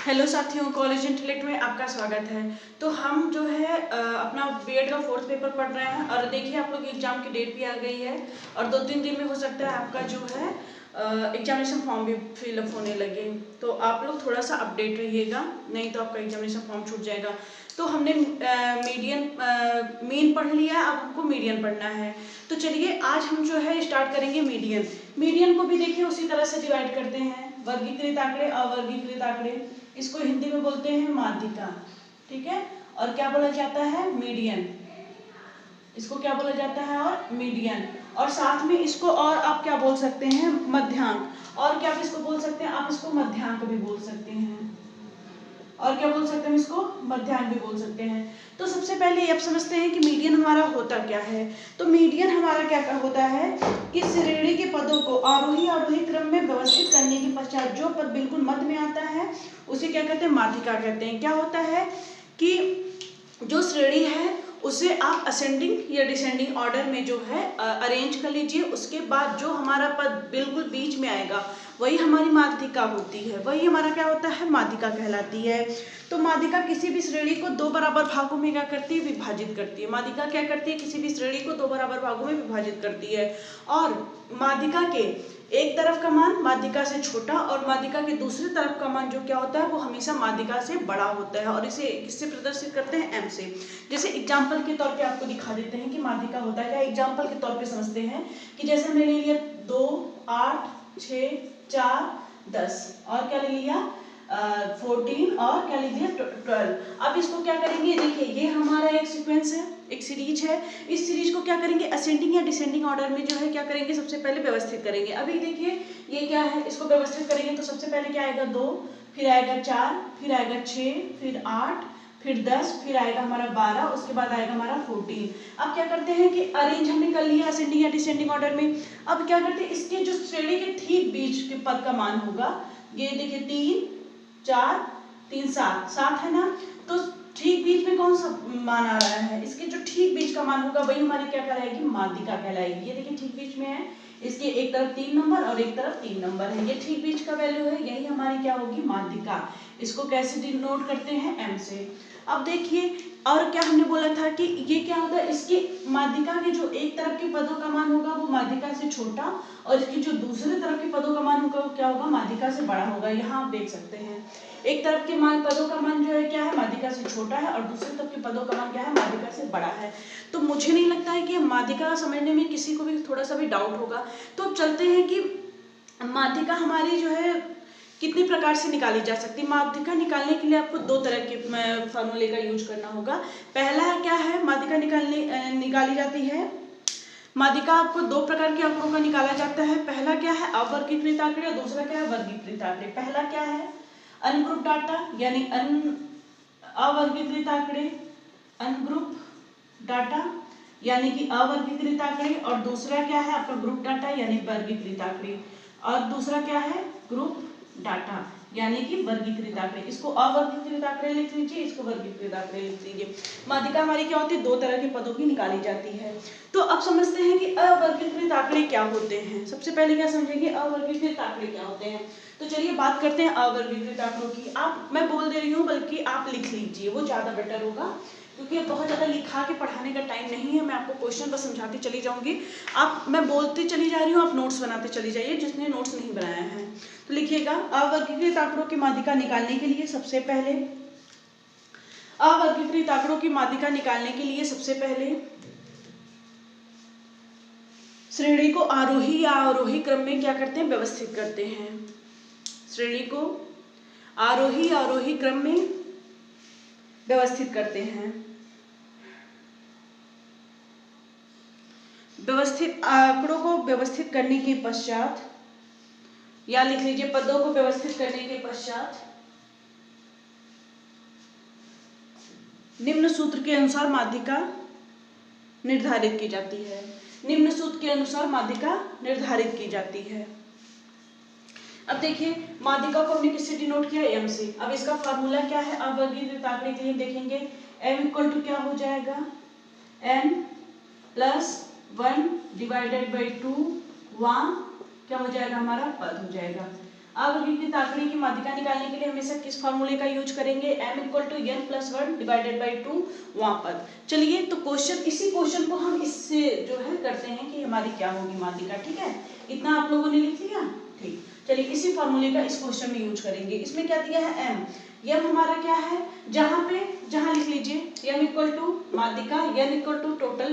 Hello साथियों, college intellect में आपका स्वागत है। तो हम जो है अपना बीएड का 4th पेपर पढ़ रहे हैं और देखिए आप लोग एग्जाम की डेट भी आ गई है और 2-3 दिन में हो सकता है आपका जो है एग्जामिनेशन फॉर्म भी फिलअप होने लगे। तो आप लोग थोड़ा सा अपडेट रहिएगा, नहीं तो आपका एग्जामिनेशन फॉर्म छूट जाएगा। तो हमने मेन पढ़ लिया, अब हमको मीडियन पढ़ना है। तो चलिए आज हम जो है स्टार्ट करेंगे मीडियन। मीडियन को भी देखिए उसी तरह से डिवाइड करते हैं, वर्गीकृत आंकड़े, अवर्गीकृत आंकड़े। इसको हिंदी में बोलते हैं माध्यिका, ठीक है। और क्या बोला जाता है? मीडियन। इसको क्या बोला जाता है? और मीडियन। और साथ में इसको और आप क्या बोल सकते हैं? मध्यांक। और क्या आप इसको बोल सकते हैं? आप इसको मध्यांक भी बोल सकते हैं। और क्या बोल सकते हैं? इसको मध्यांक भी बोल सकते हैं। तो सबसे पहले आप समझते हैं कि मीडियन हमारा होता क्या है। तो मीडियन हमारा क्या होता है कि श्रेणी के पदों को आरोही अवरोही क्रम में व्यवस्थित करने के पश्चात जो पद बिल्कुल मध्य में आता है उसे क्या कहते हैं? माध्यिका कहते हैं। क्या होता है कि जो श्रेणी है उसे आप असेंडिंग या डिसेंडिंग ऑर्डर में जो है अरेंज कर लीजिए। उसके बाद जो हमारा पद बिल्कुल बीच में आएगा वही हमारी माध्यिका होती है, वही हमारा क्या होता है? माध्यिका कहलाती है। तो माध्यिका किसी भी श्रेणी को दो बराबर भागों में क्या करती है? विभाजित करती है। माध्यिका क्या करती है? किसी भी श्रेणी को दो बराबर भागों में विभाजित करती है। और माध्यिका के एक तरफ का मान माध्यिका से छोटा और माध्यिका के दूसरी तरफ का मान जो क्या होता है वो हमेशा माध्यिका से बड़ा होता है। और इसे किससे प्रदर्शित करते हैं? एम से। जैसे एग्जाम्पल के तौर पे आपको दिखा देते हैं कि माध्यिका होता है क्या। एग्जाम्पल के तौर पे समझते हैं कि जैसे हमने ले लिया 2, 8, 6, 4, 10 और क्या ले लिया 14 और क्या ले लिया 12। अब इसको क्या करेंगे? देखिए ये हमारा एक सीक्वेंस है, एक सीरीज है। इस सीरीज को क्या करेंगे? असेंडिंग या डिसेंडिंग ऑर्डर में जो है क्या करेंगे? सबसे पहले व्यवस्थित करेंगे। अभी देखिए ये क्या है, इसको व्यवस्थित करेंगे तो सबसे पहले क्या आएगा? 2, फिर आएगा 4, फिर आएगा 6, फिर 8, फिर 10, फिर आएगा हमारा 12, उसके बाद आएगा हमारा 14। अब क्या करते हैं कि अरेंज हमने कर लिया असेंडिंग या डिसेंडिंग ऑर्डर में। अब क्या करते हैं? इसके जो श्रेणी के ठीक बीच के पद का मान होगा, ये देखिए 3, 4, 3, 7, 7 है ना। तो ठीक बीच में कौन सा मान आ रहा है? इसके जो ठीक बीच का मान होगा वही हमारी क्या कहलाएगी? माध्यिका कहलाएगी। ये देखिए ठीक बीच में है, इसके एक तरफ 3 नंबर और एक तरफ 3 नंबर है, ये ठीक बीच का वैल्यू है, यही हमारी क्या होगी? माध्यिका। इसको कैसे डिनोट करते हैं? एम से। अब देखिए और क्या हमने बोला था कि ये क्या होता है? इसकी माध्यिका के जो एक तरफ के पदों का मान होगा वो माध्यिका से छोटा और इसकी जो दूसरे तरफ के पदों का मान होगा वो क्या होगा? माध्यिका से बड़ा होगा। यहाँ आप देख सकते हैं एक तरफ के मान पदों का मान जो है क्या है? माध्यिका से छोटा है और दूसरी तरफ के पदों का मान क्या है? माध्यिका से बड़ा है। तो मुझे नहीं लगता है कि माध्यिका समझने में किसी को भी थोड़ा सा भी डाउट होगा। तो चलते हैं कि माध्यिका हमारी जो है कितनी प्रकार से निकाली जा सकती है। माध्यिका निकालने के लिए आपको दो तरह के फॉर्मूले का यूज करना होगा। पहला क्या है? माध्यिका निकाली जाती है, माध्यिका आपको दो प्रकार के आंकड़ों का निकाला जाता है। पहला क्या है? अवर्गीकृत आंकड़े और दूसरा क्या है? वर्गीकृत आंकड़े। पहला क्या है? अनग्रुप डाटा यानी अवर्गीकृत आंकड़े, अनग्रुप डाटा यानी कि अवर्गीकृत आंकड़े। और दूसरा क्या है आपका? ग्रुप डाटा यानी वर्गीकृत आंकड़े। और दूसरा क्या है? ग्रुप डाटा यानी कि वर्गीकृत आंकड़े। इसको अवर्गीकृत आंकड़े लिख लीजिए, इसको वर्गीकृत आंकड़े लिख लीजिए। माध्यिका हमारी क्या होती है? दो तरह के पदों की निकाली जाती है। तो अब समझते हैं कि अवर्गीकृत आंकड़े क्या होते हैं। सबसे पहले क्या समझेंगे? अवर्गीकृत आंकड़े क्या होते हैं। तो चलिए बात करते हैं अवर्गीकृत आंकड़ों की। मैं बोल दे रही हूँ बल्कि आप लिख लीजिए, वो ज्यादा बेटर होगा क्योंकि बहुत ज़्यादा लिखा के पढ़ाने का टाइम नहीं है। मैं आपको क्वेश्चन बस समझाती चली जाऊंगी, मैं बोलती चली जा रही हूँ, आप नोट्स बनाते चली जाइए जिसने नोट्स नहीं बनाया है। तो लिखिएगा अवर्गीकृत आंकड़ों की माध्यिका निकालने के लिए सबसे पहले अवर्गीकृत आंकड़ों की माध्यिका निकालने के लिए सबसे पहले श्रेणी को आरोही या अवरोही क्रम में क्या करते हैं? व्यवस्थित करते हैं। श्रेणी को आरोही या अवरोही क्रम में व्यवस्थित करते हैं। व्यवस्थित आंकड़ों को व्यवस्थित करने के पश्चात या लिख लीजिए पदों को व्यवस्थित करने के पश्चात निम्न सूत्र के अनुसार माध्यिका निर्धारित की जाती है। निम्न सूत्र के अनुसार माध्यिका निर्धारित की जाती है। अब देखिए माध्यिका को हमने किससे डिनोट किया? एम से। अब इसका फार्मूला क्या है? अवर्गीकृत आंकड़े के लिए देखेंगे m इक्वल टू क्या हो जाएगा? n प्लस 1 डिवाइडेड बाई 2 वहाँ क्या हो जाएगा? हमारा पद हो जाएगा। अवर्गीकृत आंकड़े की माध्यिका निकालने के लिए हमेशा किस फॉर्मूले का यूज करेंगे, m = n+1 डिवाइडेड बाई 2 वहां पद। चलिए तो इसी क्वेश्चन को हम इससे जो है करते हैं कि हमारी क्या होगी माध्यिका। ठीक है, इतना आप लोगों ने लिख लिया। ठीक, चलिए इसी फॉर्मूले का इस क्वेश्चन में यूज करेंगे। इसमें क्या दिया है, m हमारा क्या है, जहां लिख लीजिए m = माध्यिका, n = टोटल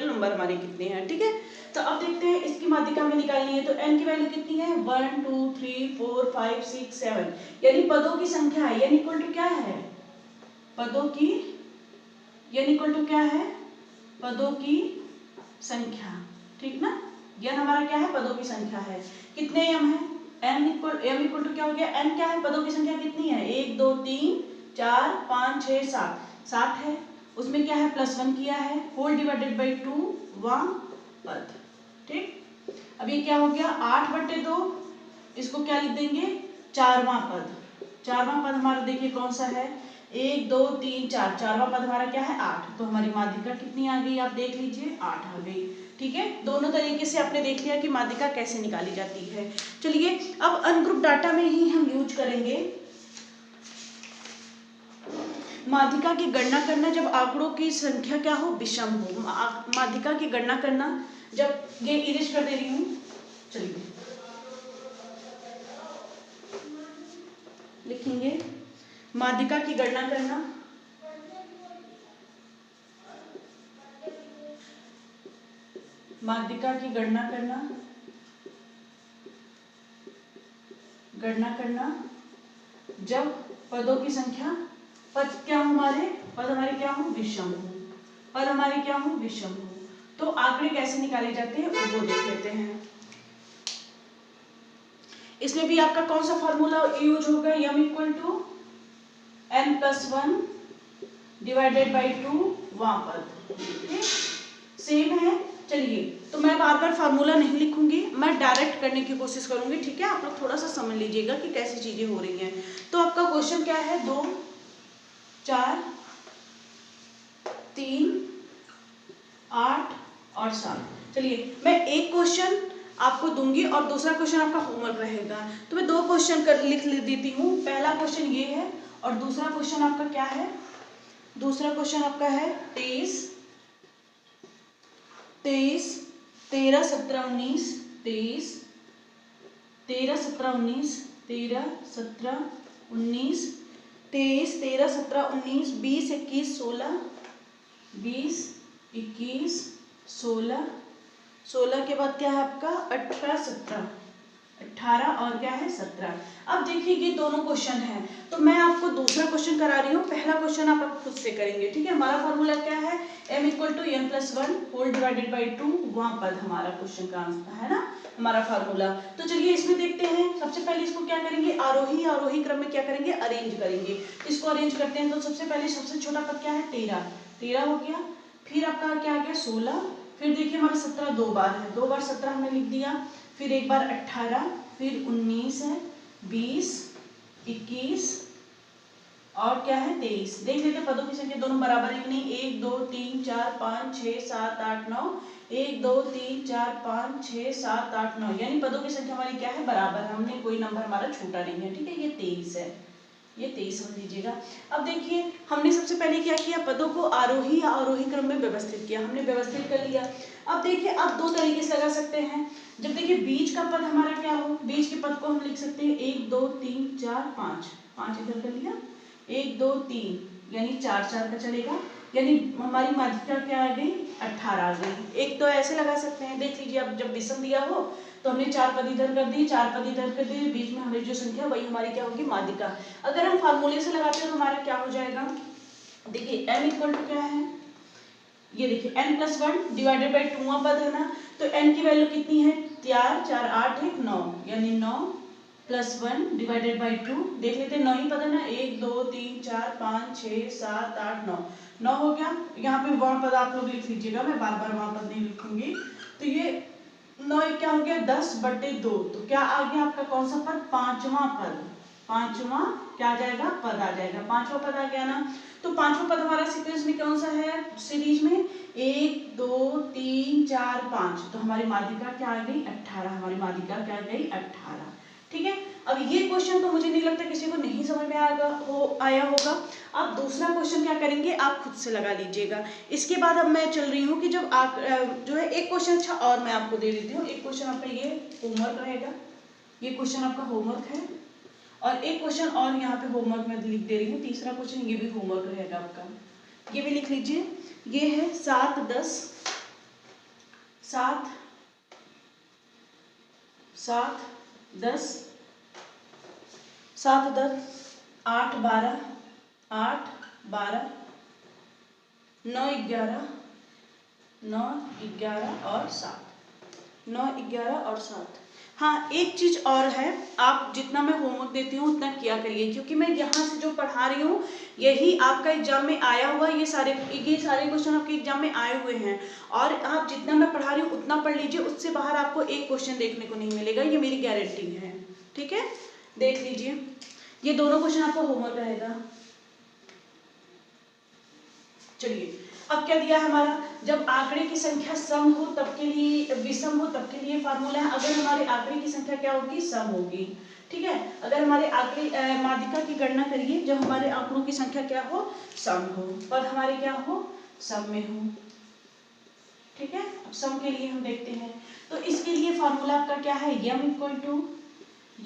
नंबर हमारे कितने हैं। ठीक है, तो अब देखते हैं इसकी माध्यिका में निकालनी है तो n की वैल्यू कितनी है, 1 2 3 4 5 6 7, यानी पदों की संख्या है। n = क्या है, पदों की, n = क्या है, पदों की संख्या। ठीक ना, n हमारा क्या है, पदों की संख्या है। कितने m है, m = क्या हो गया, n क्या है, पदों की संख्या कितनी है, 1 2 3 4 5 6 7, 7 है। उसमें क्या है, +1 किया है, होल डिवाइडेड बाई 2 वां पद। ठीक, अब ये क्या हो गया, 8/2, इसको क्या लिख देंगे, 4वां पद। 4वां पद हमारा देखिए कौन सा है, 1 2 3 4, 4वां पद हमारा क्या है, 8। तो हमारी माध्यिका कितनी आ गई, आप देख लीजिए, 8 आ गई। ठीक है, दोनों तरीके से आपने देख लिया कि माध्यिका कैसे निकाली जाती है। चलिए अब अनग्रुप डाटा में ही हम यूज करेंगे माध्यिका की गणना करना जब आंकड़ों की संख्या क्या हो, विषम हो। माध्यिका की गणना करना जब, ये इरेज कर दे रही हूं, चलिए लिखेंगे माध्यिका की गणना करना, माध्यिका की गणना करना जब पदों की संख्या, पद क्या हमारे, पद हमारे क्या हो, विषम हो, पद हमारे क्या हो, विषम हो। तो आंकड़े कैसे निकाले जाते हैं वो देख लेते हैं। इसमें भी आपका कौन सा फॉर्मूला यूज होगा, m = n+1 डिवाइडेड बाई 2 वां पद। ठीक, सेम है। चलिए तो मैं बार बार फार्मूला नहीं लिखूंगी, मैं डायरेक्ट करने की कोशिश करूंगी। ठीक है, आप लोग थोड़ा सा समझ लीजिएगा कि कैसी चीजें हो रही हैं। तो आपका क्वेश्चन क्या है, 2 4 3 8 और 7। चलिए मैं एक क्वेश्चन आपको दूंगी और दूसरा क्वेश्चन आपका होमवर्क रहेगा। तो मैं 2 क्वेश्चन लिख देती हूँ। पहला क्वेश्चन ये है और दूसरा क्वेश्चन आपका क्या है, दूसरा क्वेश्चन आपका है 23 13 17 19, 23 13 17 19, 13 17 19, 23 13 17 19, 20 21 16, 20 21 16, 16 के बाद क्या है आपका 18 17, 18 और क्या है 17। अब देखिए ये दोनों क्वेश्चन हैं, तो मैं आपको दूसरा क्वेश्चन करा रही हूँ, पहला क्वेश्चन आप खुद से करेंगे। ठीक है, हमारा फॉर्मूला क्या है, m = n+1 whole divided by 2 वहां पद हमारा क्वेश्चन का आंसर है ना, हमारा फॉर्मूला। तो चलिए इसमें देखते हैं, सबसे पहले इसको क्या करेंगे, आरोही क्रम में क्या करेंगे, अरेंज करेंगे। इसको अरेंज करते हैं तो सबसे पहले सबसे छोटा पद क्या है, 13 हो गया, फिर आपका क्या आ गया 16, फिर देखिए हमारा 17 2 बार है, 2 बार 17 हमने लिख दिया, फिर एक बार 18, फिर 19 है, 20 21 और क्या है 23। देख लेते पदों की संख्या दोनों बराबर है कि नहीं, 1 2 3 4 5 6 7 8 9, 1 2 3 4 5 6 7 8 9, यानी पदों की संख्या हमारी क्या है, बराबर है, हमने कोई नंबर हमारा छूटा नहीं है। ठीक है, ये 23 है, ये 23 समझ लीजिएगा। अब देखिए हमने सबसे पहले क्या किया, पदों को आरोही या अवरोही क्रम में व्यवस्थित किया, हमने व्यवस्थित कर लिया। अब देखिए आप 2 तरीके से लगा सकते हैं, जब देखिए बीच का पद हमारा क्या हो, बीच के पद को हम लिख सकते हैं 1 2 3 4 5, 5 इधर कर लिया, 1 2 3 यानी 4 4 का चलेगा, यानी हमारी माध्यिका क्या आ गई, 18 आ गई। एक तो ऐसे लगा सकते हैं, देख लीजिए अब जब विषम दिया हो तो हमने 4 पद इधर कर दिए, 4 पद इधर कर दिए, बीच में हमारी जो संख्या वही हमारी क्या होगी, माध्यिका। अगर हम फार्मूले से लगाते हैं तो हमारा क्या हो जाएगा, देखिए m = क्या है, ये देखिए n+1 डिवाइडेड बाई 2वां पद है ना, तो n की वैल्यू कितनी है, 4 4 8 1 9, यानी 9 +1 डिवाइडेड बाई 2, देख लेते हैं 9 ही पद है ना, 1 2 3 4 5 6 7 8 9, 9 हो गया। यहाँ पे वहां पद आप लोग लिख लीजिएगा, मैं बार बार वहां पद नहीं लिखूंगी। तो ये 9 क्या हो गया, 10/2, तो क्या आ गया आपका कौन सा पद, 5वां पद, 5वां क्या आ जाएगा, पद आ जाएगा, 5वां पद आ गया ना। तो 5वां पद हमारा सीक्वेंस में कौन सा है, सीरीज में 1 2 3 4 5, तो हमारी माध्यिका क्या आ गई, 18, हमारी माध्यिका क्या आ गई 18। ठीक है। अब ये क्वेश्चन तो मुझे नहीं लगता किसी को नहीं समझ में आया होगा। आप दूसरा क्वेश्चन क्या करेंगे, आप खुद से लगा लीजिएगा। इसके बाद अब मैं चल रही हूँ कि जब आप जो है एक क्वेश्चन अच्छा और मैं आपको दे देती हूँ। एक क्वेश्चन आपका ये होमवर्क रहेगा, ये क्वेश्चन आपका होमवर्क है, और एक क्वेश्चन और यहाँ पे होमवर्क मैं लिख दे रही हूँ, तीसरा क्वेश्चन ये भी होमवर्क रहेगा आपका, ये भी लिख लीजिए। ये है 7 10 7 7 10 7 10 8 12 8 12 9 11 9 11 और 7 9 11 और 7। हाँ, एक चीज और है, आप जितना मैं होमवर्क देती हूँ उतना किया करिए, क्योंकि मैं यहाँ से जो पढ़ा रही हूँ यही आपका एग्जाम में आया हुआ, ये सारे क्वेश्चन आपके एग्जाम में आए हुए हैं, और आप जितना मैं पढ़ा रही हूँ उतना पढ़ लीजिए, उससे बाहर आपको एक क्वेश्चन देखने को नहीं मिलेगा, ये मेरी गारंटी है। ठीक है, देख लीजिए, ये दोनों क्वेश्चन आपका होमवर्क रहेगा। चलिए, अब क्या दिया है हमारा, जब आंकड़े की संख्या सम हो तब के लिए, विषम हो तब के लिए फार्मूला है, अगर हमारे आंकड़े की संख्या क्या होगी, सम होगी। ठीक है, अगर हमारे आंकड़े माध्यिका की गणना करिए जब हमारे आंकड़ों की संख्या क्या हो, सम हो, पद हमारे क्या हो, सम में हो। ठीक है, अब सम के लिए हम देखते हैं, तो इसके लिए फार्मूला आपका क्या है, m equal to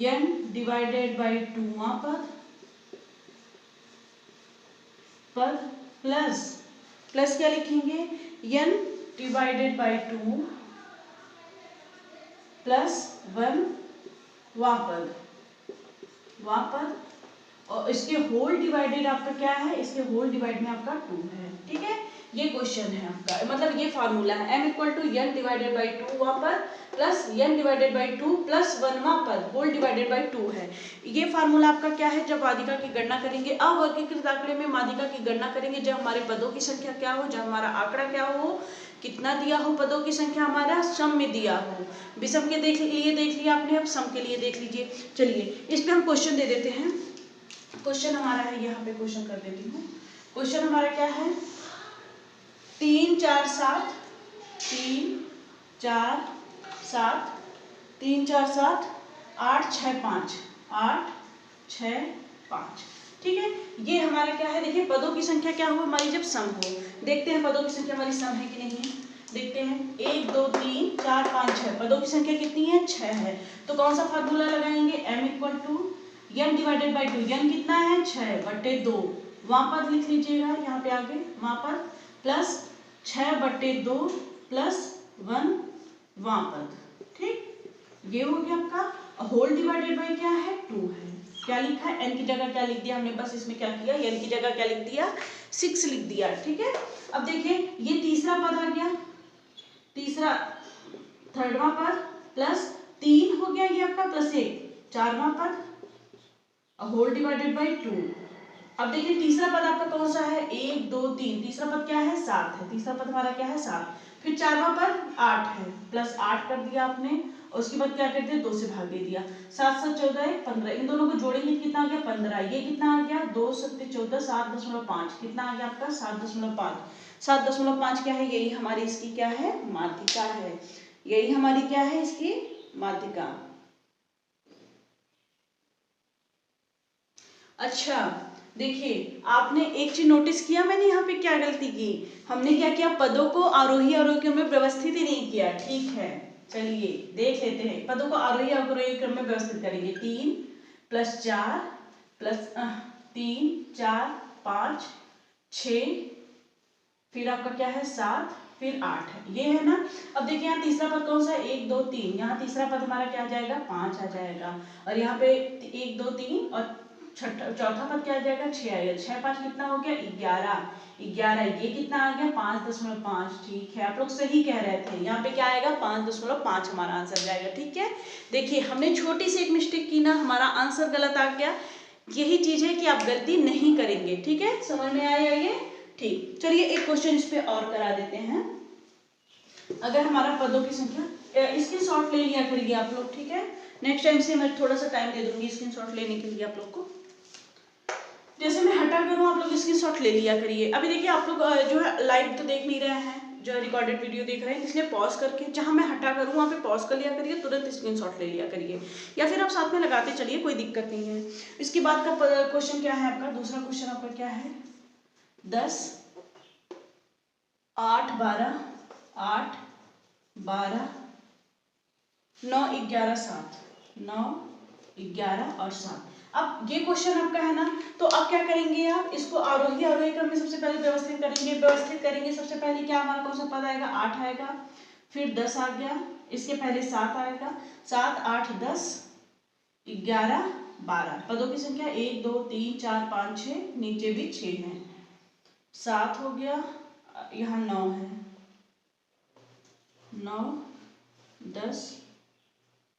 n divided by 2वां पद प्लस क्या लिखेंगे, n डिवाइडेड बाई 2 प्लस 1वां पद, और इसके होल डिवाइडेड आपका क्या है, इसके होल डिवाइड में आपका 2 है। ठीक है, ये क्वेश्चन है आपका, मतलब ये फार्मूला है, m equal to n divided by 2वां पद plus n divided by 2 plus 1वां पद होल डिवाइडेड बाई 2 है। ये फार्मूला आपका क्या है, जब माध्यिका की गणना करेंगे, अवर्गीकृत आंकड़े में माध्यिका की गणना करेंगे, जब हमारे पदों की संख्या क्या हो, जब हमारा आंकड़ा क्या हो, कितना दिया हो, पदों की संख्या हमारा सम में दिया हो। विषम के देख लिया आपने, अब सम के लिए देख लीजिए। चलिए, इस पे हम क्वेश्चन दे देते हैं। क्वेश्चन हमारा है, यहाँ पे क्वेश्चन कर देती हूँ। क्वेश्चन हमारा क्या है, 3 4 7 3 4 7 3 4 7 8 6 5 8 6 5। ठीक है, ये हमारा क्या है, देखिए पदों की संख्या क्या हो हमारी, जब सम हो। देखते हैं पदों की संख्या हमारी सम है कि नहीं है, देखते हैं, 1 2 3 4 5 6, पदों की संख्या कितनी है, 6 है, तो कौन सा फार्मूला लगाएंगे, m equal to n divided by 2, n कितना है, 6/2, वहां पद लिख लीजिएगा, यहाँ पे आगे वहां पद प्लस 6/2 प्लस 1 वहां पद। ठीक, ये हो गया आपका, होल डिवाइडेड बाई क्या है, 2 है। क्या लिखा है, n की जगह क्या लिख दिया हमने, बस इसमें क्या किया, n की जगह क्या लिख दिया, 6 लिख दिया। ठीक है, अब देखिए ये तीसरा पद आ गया, तीसरा 3rd-वां पद प्लस 3 हो गया ये आपका, प्लस 1 4वां पद होल डिवाइडेड बाई 2। अब देखिए तीसरा पद आपका कौन सा है, 1 2 3, तीसरा पद क्या है, 7 है, तीसरा पद हमारा क्या है, 7, फिर 4वां पद 8 है, प्लस 8 कर दिया आपने, और उसके बाद क्या कर दिया, 2 से भाग दे दिया, 7 7 14 15, इन दोनों को जोड़ेंगे कितना आ गया, 15, ये कितना आ गया, 2 7 14, 7.5, कितना आ गया आपका, 7.5, 7.5 क्या है, यही हमारी इसकी क्या है, माध्यिका है, यही हमारी क्या है, इसकी माध्यिका। अच्छा, देखिए आपने एक चीज नोटिस किया, मैंने यहाँ पे क्या गलती की, हमने क्या किया, पदों को आरोही अवरोही में व्यवस्थित ही नहीं किया। ठीक है, चलिए देख लेते हैं, पदों को आरोही अवरोही क्रम में व्यवस्थित करेंगे, 3 + 4 प्लस 3 4 5 6, फिर आपका क्या है 7, फिर 8 है, ये है ना। अब देखिए यहाँ तीसरा पद कौन सा है, 1 2 3, यहाँ तीसरा पद हमारा क्या आ जाएगा, 5 आ जाएगा, और यहाँ पे 1 2 3 और चौथा पद क्या आ जाएगा, 6 आएगा, 6 5 कितना हो गया, 11, ये कितना आ गया, 5.5। ठीक है, आप लोग सही कह रहे थे, यहाँ पे क्या आएगा, 5.5 हमारा आंसर जाएगा। ठीक है, देखिए हमने छोटी सी एक मिस्टेक की ना, हमारा आंसर गलत आ गया, यही चीज है कि आप गलती नहीं करेंगे। ठीक है, समझ में आया ये, ठीक। चलिए एक क्वेश्चन इस पे और करा देते हैं, अगर हमारा पदों की संख्या, स्क्रीनशॉट ले लिया करिए आप लोग। ठीक है, नेक्स्ट टाइम से मैं थोड़ा सा टाइम दे दूंगी स्क्रीनशॉट लेने के लिए आप लोग को, जैसे मैं हटा करूँ आप लोग स्क्रीनशॉट ले लिया करिए। अभी देखिए आप लोग जो है लाइव तो देख नहीं रहे हैं, जो है रिकॉर्डेड वीडियो देख रहे हैं, इसलिए पॉज करके जहां मैं हटा करूँ वहां पे पॉज कर लिया करिए, तुरंत स्क्रीनशॉट ले लिया करिए, या फिर आप साथ में लगाते चलिए, कोई दिक्कत नहीं है। इसके बाद का क्वेश्चन क्या है आपका, दूसरा क्वेश्चन आपका क्या है, 10 8 12 8 12 9 11 7 9 11 और 7। अब ये क्वेश्चन आपका है ना, तो अब क्या करेंगे आप, इसको आरोही अवरोही क्रम में सबसे पहले व्यवस्थित करेंगे। सबसे पहले क्या हमारा कौन सा पद आएगा, 8 आएगा, फिर 10 आ गया, इसके पहले 7 आएगा, 7 8 10 11 12, पदों की संख्या 1 2 3 4 5 6, नीचे भी 6 है, 7 हो गया, यहाँ 9 है, 9 10,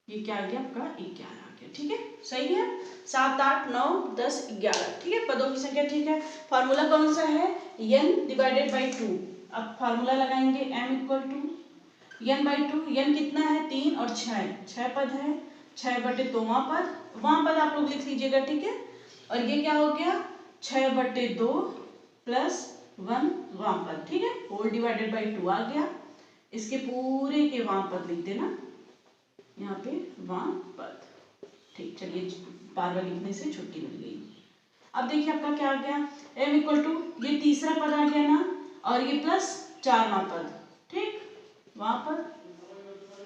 ये क्या आ गया आपका 11 आ गया, ठीक है, सही है, 7 8 9 10 11, ठीक है, पदों की संख्या, ठीक है। फार्मूला कौन सा है, n डिवाइडेड बाई 2। अब फार्मूला लगाएंगे m equal to n by 2, n कितना है 3 और 6 पद है, 6/2वां पद आप लोग लिख लीजिएगा, ठीक है। और ये क्या हो गया 6/2 प्लस 1 वां पद, ठीक है, होल डिवाइडेड बाई 2 आ गया, इसके पूरे के वां पद लिख देना यहाँ पे वां पद, ठीक, चलिए बार बार लिखने से छुट्टी मिल गई। अब देखिए आपका क्या आ गया, m इक्वल टू ये तीसरा पद आ गया ना, और ये प्लस 4वां पद, ठीक, वहां पर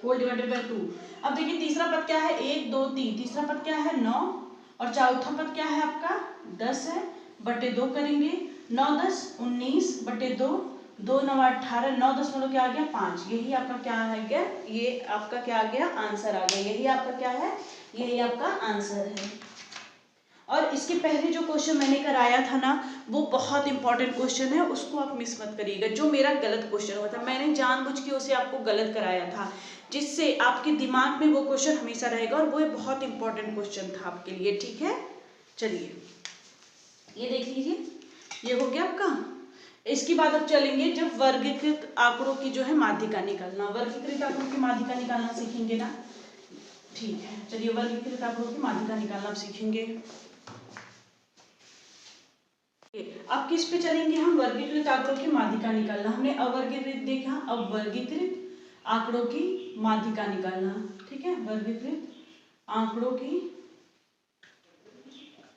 होल डिवाइडेड बाय 2। अब देखिए तीसरा पद क्या है 1 2 3, तीसरा पद क्या है 9, और चौथा पद क्या है आपका 10 है, बटे 2 करेंगे, 9 10 19 बटे 2, 2 9 18, 9 10 मतलब क्या आ गया 5, यही आपका क्या आ गया, ये आपका क्या आ गया आंसर आ गया, यही आपका क्या है, यही आपका आंसर है। और इसके पहले जो क्वेश्चन मैंने कराया था ना, वो बहुत इंपॉर्टेंट क्वेश्चन है, उसको आप मिस मत करिएगा, जो मेरा गलत क्वेश्चन हुआ था, मैंने जानबूझ के उसे आपको गलत कराया था, जिससे आपके दिमाग में वो क्वेश्चन हमेशा रहेगा, और वो बहुत इंपॉर्टेंट क्वेश्चन था आपके लिए, ठीक है। चलिए ये देख लीजिए, ये हो गया आपका। इसके बाद अब चलेंगे जब वर्गीकृत आंकड़ों की जो है माध्यिका निकालना, वर्गीकृत आंकड़ों की माध्यिका निकालना सीखेंगे ना, ठीक है, चलिए वर्गीकृत आंकड़ों की माध्यिका निकालना आप सीखेंगे। अब किस पे चलेंगे हम, वर्गीकृत आंकड़ों की माध्यिका निकालना, हमने अवर्गीकृत देखा, अब वर्गीकृत आंकड़ों की माध्यिका निकालना, ठीक है, वर्गीकृत आंकड़ों की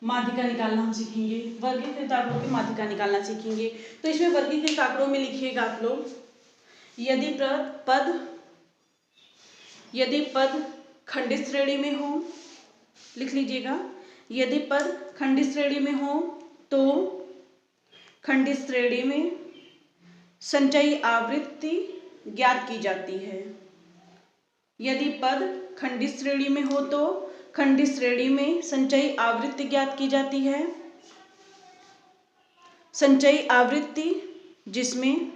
माध्यिका निकालना हम सीखेंगे, वर्गीकृत आंकड़ों की माध्यिका निकालना सीखेंगे। तो इसमें वर्गीकृत आंकड़ों में लिखिएगा आप लोग, यदि पद खंडित श्रेणी में हो, लिख लीजिएगा, यदि पद खंडित श्रेणी में हो तो खंडित श्रेणी में संचयी आवृत्ति ज्ञात की जाती है। यदि पद खंडित श्रेणी में हो तो खंडित श्रेणी में संचयी आवृत्ति ज्ञात की जाती है। संचयी आवृत्ति जिसमें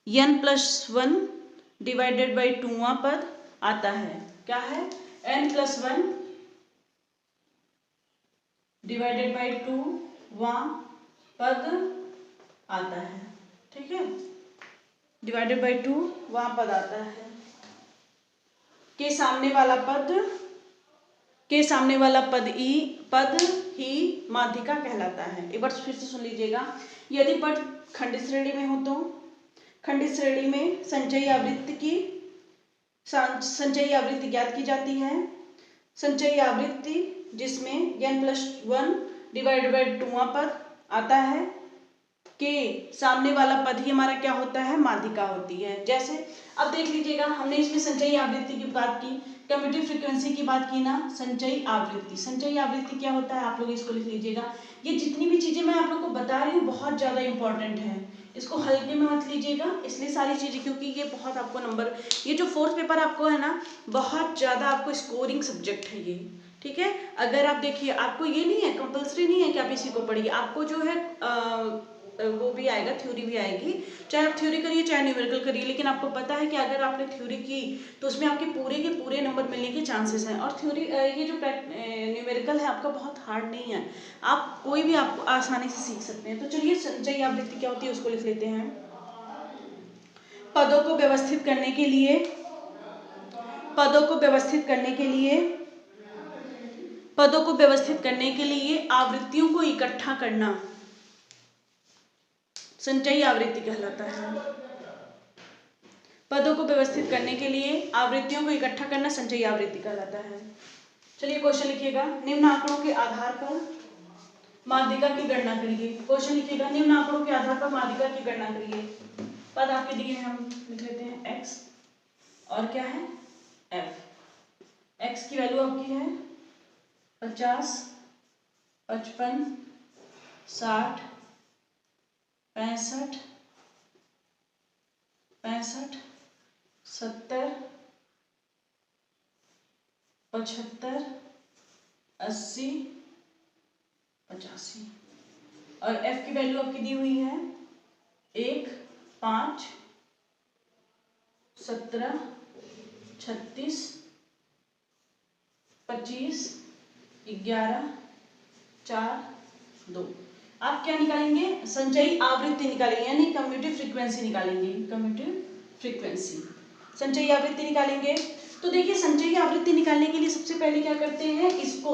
n+1 डिवाइडेड बाई 2वां पद आता है, क्या है n+1 डिवाइडेड बाई 2वां पद आता है, ठीक है, डिवाइडेड बाई 2 वां पद आता है, के सामने वाला पद ही माध्यिका कहलाता है। एक बार फिर से सुन लीजिएगा, यदि पद खंडित श्रेणी में हो तो खंडित श्रेणी में संचयी आवृत्ति ज्ञात की जाती है। संचयी आवृत्ति जिसमें n+1 डिवाइडेड बाई 2वां पद आता है, के सामने वाला पद ही हमारा क्या होता है, माध्यिका होती है। जैसे अब देख लीजिएगा, हमने इसमें संचयी आवृत्ति की बात की, कम्यूटेटिव फ्रीक्वेंसी की बात की ना, संचयी आवृत्ति क्या होता है, आप लोग इसको लिख लीजिएगा। ये जितनी भी चीजें मैं आप लोग को बता रही हूँ बहुत ज्यादा इंपॉर्टेंट है, इसको हल्के में मत लीजिएगा, इसलिए सारी चीजें, क्योंकि ये बहुत आपको नंबर, ये जो 4th पेपर आपको है ना, बहुत ज्यादा आपको स्कोरिंग सब्जेक्ट है ये, ठीक है। अगर आप देखिए, आपको ये नहीं है, कंपल्सरी नहीं है कि आप इसी को पढ़िए, आपको जो है वो भी आएगा, थ्योरी भी आएगी, चाहे आप थ्योरी करिए चाहे न्यूमेरिकल करिए, लेकिन आपको पता है कि अगर आपने थ्योरी की तो उसमें आपके पूरे के पूरे नंबर मिलने के चांसेस हैं। और थ्योरी ये जो न्यूमेरिकल है आपका बहुत हार्ड नहीं है, आप कोई भी आपको आसानी से सीख सकते हैं। तो चलिए संचयी आवृत्ति क्या होती है उसको लिख लेते हैं। पदों को व्यवस्थित करने के लिए आवृत्तियों को इकट्ठा करना, संचयी आवृत्ति कहलाता है। पदों को व्यवस्थित करने के लिए आवृत्तियों को इकट्ठा करना संचयी आवृत्ति कहलाता है। चलिए क्वेश्चन लिखिएगा, निम्न आंकड़ों के आधार पर माध्यिका की गणना करिए। क्वेश्चन लिखिएगा, निम्न आंकड़ों के आधार पर माध्यिका की गणना करिए। पद आपके दिए हैं, हम लिख लेते हैं x और क्या है f। x की वैल्यू आपकी है 50, 55, 60, 65, 65, 70, 75, 80, 85 और f की वैल्यू आपकी दी हुई है 1, 5, 17, 36, 25, 11, 4, 2। आप क्या निकालेंगे? संचयी आवृत्ति निकालेंगे, यानी कम्यूटेटिव फ्रीक्वेंसी निकालेंगे। कम्यूटेटिव फ्रीक्वेंसी, संचयी आवृत्ति निकालेंगे। तो देखिए, संचयी आवृत्ति निकालने के लिए सबसे पहले क्या करते हैं, इसको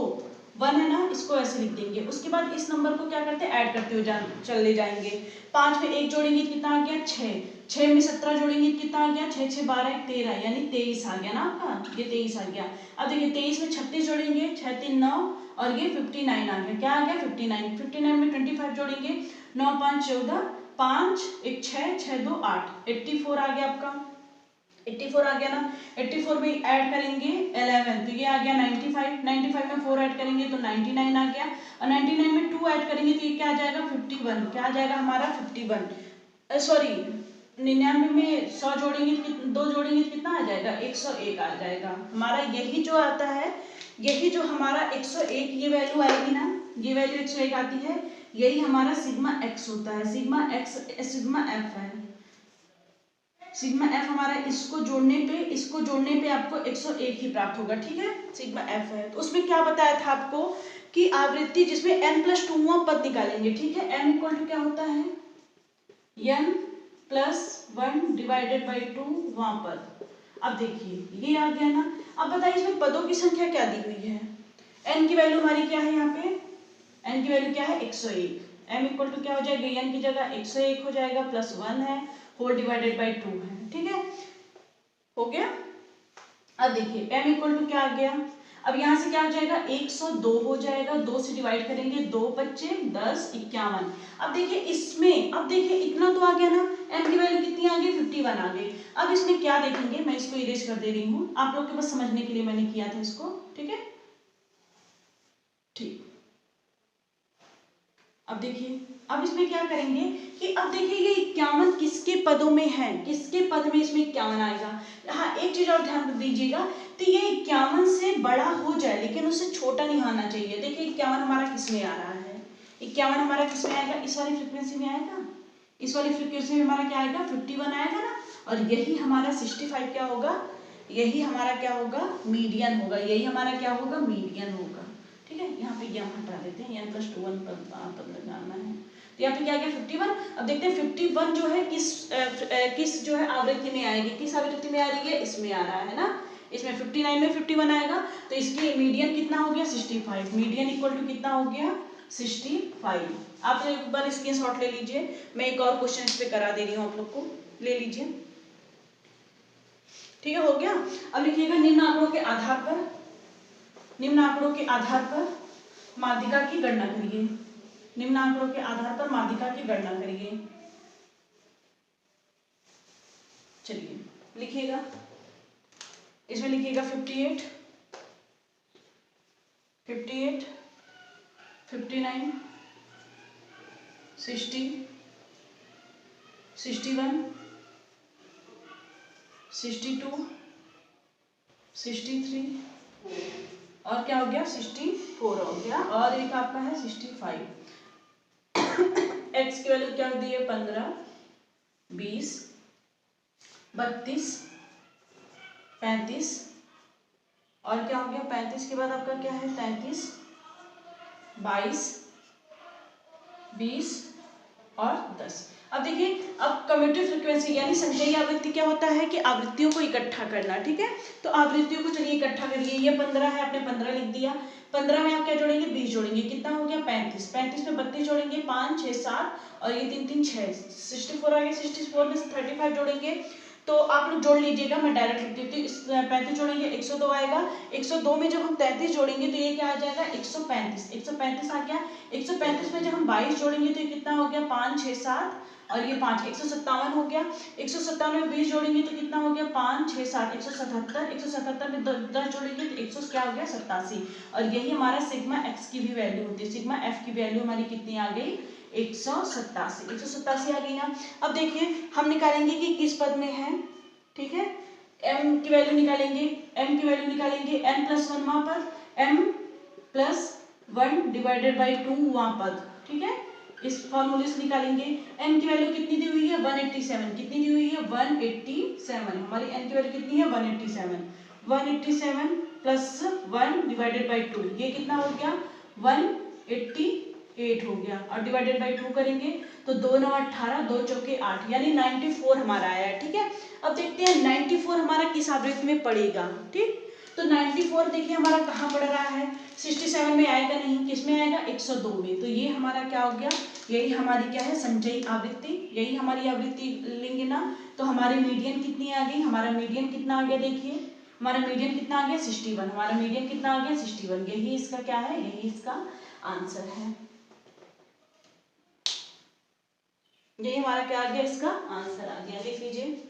1 है ना, इसको ऐसे लिख देंगे। उसके बाद इस नंबर को क्या करते हैं, ऐड करते हुए चले जाएंगे। 5 में 1 जोड़ेंगे कितना आ गया 6, 6 में 17 जोड़ेंगे कितना आ गया 6, 6, 12, 13, यानी 23 आ गया ना आपका, ये 23 आ गया। अब देखिए 23 में 36 जोड़ेंगे, 6, 3, 9 और ये 59 आ गया। क्या आ गया 59, 59 में 25 जोड़ेंगे, 9, 5, 14, 5, 1, 6, 6, 2, 8, 84 आ गया आपका। 84 आ गया ना, 84 में ऐड करेंगे 11 तो ये आ गया 95, 95 में 4 ऐड करेंगे तो 99 आ गया और 99 में 2 ऐड करेंगे तो ये क्या आ जाएगा 51। क्या आ जाएगा हमारा 51, सॉरी 99 में 100 जोड़ेंगे, 2 जोड़ेंगे तो कितना आ जाएगा 101 आ जाएगा हमारा। यही जो आता है, यही जो हमारा 101 ये वैल्यू आएगी ना, ये वैल्यू 101 आती है, यही हमारा सिग्मा एक्स होता है। सिग्मा एक्स सिग्मा एफ है। सिग्मा एफ हमारा इसको जोड़ने पे आपको 101 ही प्राप्त होगा, ठीक है, सिग्मा एफ है। तो उसमें क्या बताया था आपको कि आवृत्ति जिसमें n+2वां पद निकालेंगे, ठीक है। n इक्वल टू क्या होता है n+1 डिवाइडेड बाई 2 वां पद। अब देखिए ये आ गया ना। अब बताइए इसमें पदों की संख्या क्या दी हुई है। n की वैल्यू हमारी क्या है, यहाँ पे n की वैल्यू क्या है 101। m इक्वल टू क्या हो जाएगा, n की जगह 101 हो जाएगा, +1 है, होल डिवाइडेड बाई 2 है, ठीक है, हो गया। अब देखिए m इक्वल टू क्या आ गया, अब यहाँ से क्या हो जाएगा 102 हो जाएगा, 2 से डिवाइड करेंगे, 2 बच्चे 10, 51। अब देखिए इसमें, अब देखिए इतना तो आ गया ना, m की वैल्यू कितनी आ गई 51 आ गई। अब इसमें क्या देखेंगे, मैं इसको इरेज कर दे रही हूँ, आप लोग के बस समझने के लिए मैंने किया था इसको, ठीक है, ठीक। अब देखिए, अब इसमें क्या करेंगे कि अब देखिए ये 51 किसके पदों में है, किसके पद में इसमें 51 आएगा। हाँ, एक चीज और ध्यान दीजिएगा, तो ये 51 से बड़ा हो जाए लेकिन उससे छोटा नहीं आना चाहिए। देखिए 51 हमारा किस में आ रहा है, 51 हमारा किस में आएगा, इस वाली फ्रीक्वेंसी में आएगा, इस वाली फ्रीक्वेंसी में हमारा क्या आएगा 51 आएगा ना, और यही हमारा 65 क्या होगा, यही हमारा क्या होगा मीडियन होगा, यही हमारा क्या होगा मीडियन होगा, ठीक है। यहाँ पे हम हटा देते हैं, n+2 पद लगाना है, तो यहाँ पे क्या आ गया 51। अब देखते हैं 51 जो है किस जो है आवृत्ति में आएगी, किस आवृत्ति में आ रही है, इसमें आ रहा है ना, इसमें 59 में 51 आएगा, तो इसकी मीडियन कितना हो गया 65। मीडियन इक्वल टू कितना हो गया 65। आप एक बार स्क्रीनशॉट ले लीजिए, मैं एक और क्वेश्चन इस पे करा दे रही हूँ, आप लोग को ले लीजिए, ठीक है, हो गया। अब लिखिएगा निम्न आंकड़ों के आधार पर, निम्न आंकड़ों के आधार पर माध्यिका की गणना करिए। निम्न आंकड़ों के आधार पर माध्यिका की गणना करिए। चलिए लिखिएगा, इसमें लिखिएगा 58, 58, 59, 60, 61, 62, 63 और क्या हो गया 64 हो गया, और एक आपका है 65। x की वैल्यू क्या दी है 15, 20, 32, 35 और क्या हो गया 35 के बाद आपका क्या है 33, 22, 20 और 10। अब देखिए, अब कम्यूटेटिव फ्रीक्वेंसी यानी संचयी आवृत्ति क्या होता है कि आवृत्तियों को इकट्ठा करना, ठीक है। तो आवृत्तियों को चलिए इकट्ठा करिए, ये 15 है, आपने 15 लिख दिया। 15 में आप क्या जोड़ेंगे, 20 जोड़ेंगे, कितना हो गया 35। 35 में 32 जोड़ेंगे, 5 6 7 और ये 3 3 6, 64 आ गया। 64 में 35 जोड़ेंगे, तो आप लोग जोड़ लीजिएगा, मैं डायरेक्ट लिख देती हूँ। इस 35 जोड़ेंगे 102 आएगा। 102 में जब हम 33 जोड़ेंगे तो ये क्या आ जाएगा 135। 135 आ गया। 135 में जब हम 22 जोड़ेंगे तो ये कितना हो गया 5 6 7 और ये 5, 157 हो गया। 157 में 20 जोड़ेंगे तो कितना हो गया 5 6 7, 177। 177 में 10 जोड़ेंगे तो 100 क्या हो गया 87। और यही हमारा सिग्मा एक्स की भी वैल्यू होती है। सिग्मा एफ की वैल्यू हमारी कितनी आ गई 187। 187 आ गई ना। अब देखिए हम निकालेंगे कि किस पद में है, ठीक है। m की वैल्यू निकालेंगे, m की वैल्यू निकालेंगे n+1 वहां पर, m+1 डिवाइडेड बाई 2 वहां पद, ठीक है। इस फॉर्मूले से निकालेंगे। n की वैल्यू कितनी दी हुई है 187, कितनी दी हुई है 187। हमारी n की वैल्यू कितनी है 187। 187 प्लस 1 डिवाइडेड बाई 2, ये कितना हो गया 188 हो गया। और डिवाइडेड बाई 2 करेंगे तो 2 9 18, 2 चौके 8, यानी 94 हमारा आया है, ठीक है। अब देखते हैं 94 हमारा किस आवृत्ति में पड़ेगा, ठीक। तो 94 देखिए हमारा कहाँ पड़ रहा है, 67 में आएगा नहीं, किस में आएगा 102 में। तो ये हमारा क्या हो गया, यही हमारी क्या है संचयी आवृत्ति, यही हमारी आवृत्ति लेंगे ना। तो हमारी मीडियन कितनी आ गई, हमारा मीडियन कितना आ गया, देखिए हमारा मीडियन कितना आ गया 61। हमारा मीडियन कितना आ गया 61। यही इसका क्या है, यही इसका आंसर है। यही हमारा क्या आ गया, इसका आंसर आ गया, देख लीजिए।